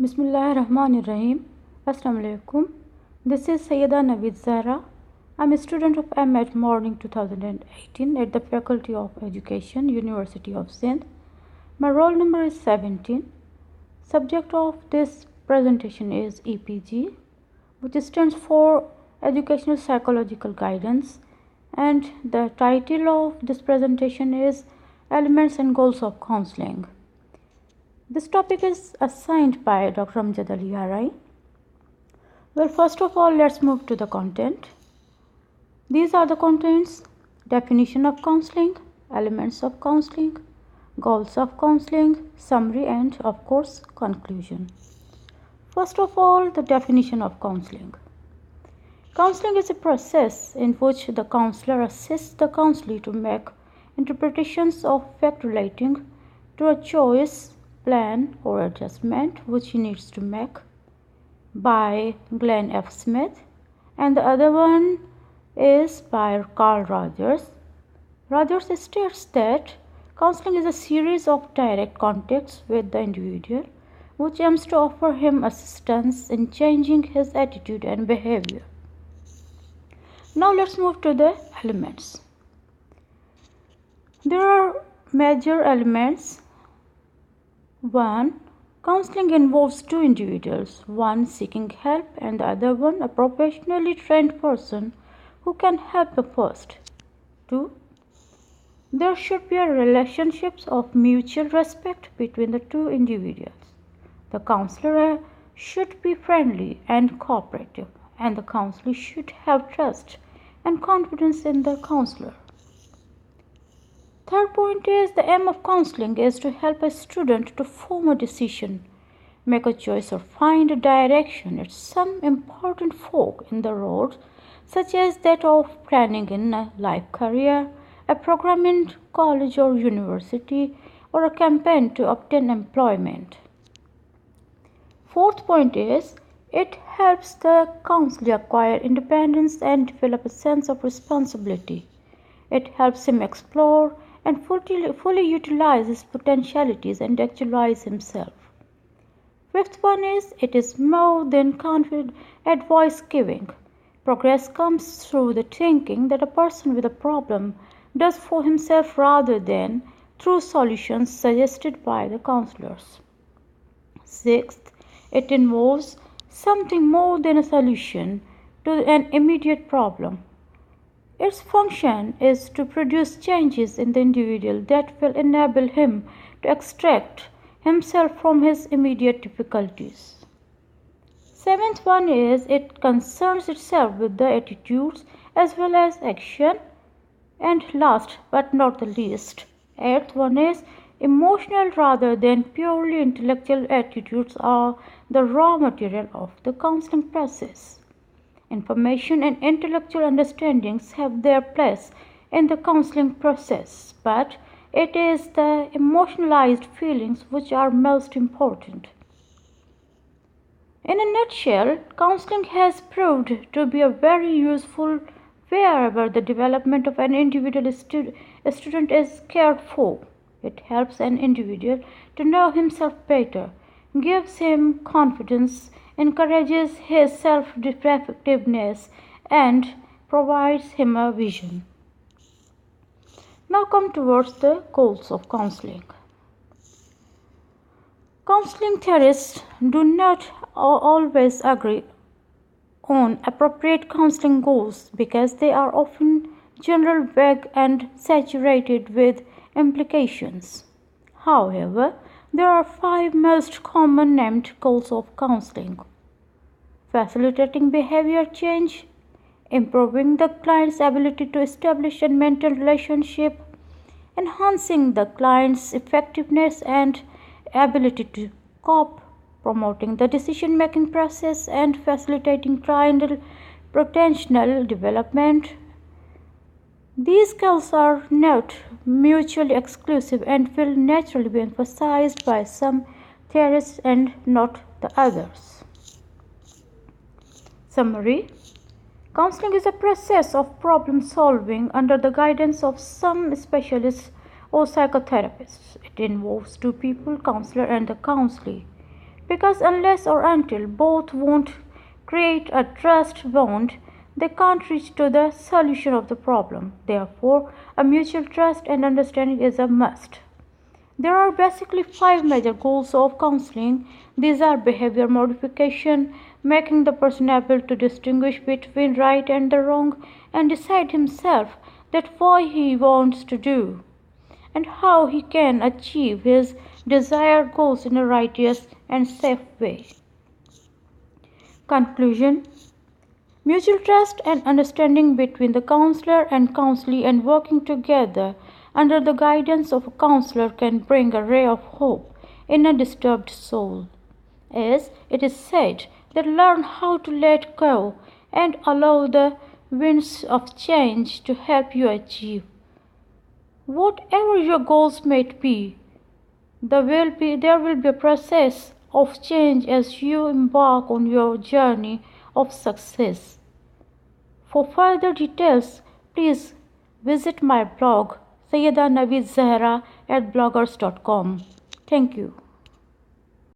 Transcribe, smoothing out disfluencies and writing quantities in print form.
Bismillahirrahmanirrahim. Assalamu alaikum. This is Sayyida Naveed Zahra. I'm a student of Amjad Morning 2018 at the Faculty of Education, University of Sindh. My roll number is 17. Subject of this presentation is EPG, which stands for Educational Psychological Guidance, and the title of this presentation is Elements and Goals of Counseling. This topic is assigned by Dr. Amjad Ali Arain. Well, first of all, let's move to the content. These are the contents: definition of counseling, elements of counseling, goals of counseling, summary, and of course, conclusion. First of all, the definition of counseling. Counseling is a process in which the counselor assists the counselee to make interpretations of fact relating to a choice, plan, or adjustment which he needs to make, by Glenn F. Smith, and the other one is by Carl Rogers. Rogers states that counseling is a series of direct contacts with the individual which aims to offer him assistance in changing his attitude and behavior. Now let's move to the elements. There are major elements. 1. Counseling involves two individuals, one seeking help and the other one a professionally trained person who can help the first. 2. There should be a relationship of mutual respect between the two individuals. The counselor should be friendly and cooperative, and the counselee should have trust and confidence in the counselor. Third point is the aim of counseling is to help a student to form a decision, make a choice, or find a direction at some important fork in the road, such as that of planning in a life career, a program in college or university, or a campaign to obtain employment. Fourth point is it helps the counselee acquire independence and develop a sense of responsibility. It helps him explore and fully utilize his potentialities and actualize himself. Fifth one is it is more than confident advice giving. Progress comes through the thinking that a person with a problem does for himself rather than through solutions suggested by the counselors. Sixth, it involves something more than a solution to an immediate problem. Its function is to produce changes in the individual that will enable him to extract himself from his immediate difficulties. Seventh one is it concerns itself with the attitudes as well as action. And last but not the least, eighth one is emotional rather than purely intellectual attitudes are the raw material of the counseling process. Information and intellectual understandings have their place in the counseling process, but it is the emotionalized feelings which are most important. In a nutshell, counseling has proved to be a very useful wherever the development of an individual student is cared for. It helps an individual to know himself better, gives him confidence, encourages his self-reflectiveness, and provides him a vision. Now come towards the goals of counseling. Counseling theorists do not always agree on appropriate counseling goals because they are often general, vague, and saturated with implications. However, there are 5 most common named goals of counseling: facilitating behavior change, improving the client's ability to establish a mental relationship, enhancing the client's effectiveness and ability to cope, promoting the decision-making process, and facilitating cliental potential development. These goals are not mutually exclusive and will naturally be emphasized by some theorists and not the others. Summary: counseling is a process of problem solving under the guidance of some specialists or psychotherapists. It involves two people, counselor and the counselee, because unless or until both won't create a trust bond, they can't reach to the solution of the problem. Therefore, a mutual trust and understanding is a must. There are basically 5 major goals of counseling. These are behavior modification, making the person able to distinguish between right and the wrong and decide himself that why he wants to do and how he can achieve his desired goals in a righteous and safe way. Conclusion: mutual trust and understanding between the counselor and counselee and working together under the guidance of a counselor can bring a ray of hope in a disturbed soul. As it is said that learn how to let go and allow the winds of change to help you achieve whatever your goals may be. There will be a process of change as you embark on your journey of success. For further details, please visit my blog Naveed at bloggers.com. Thank you.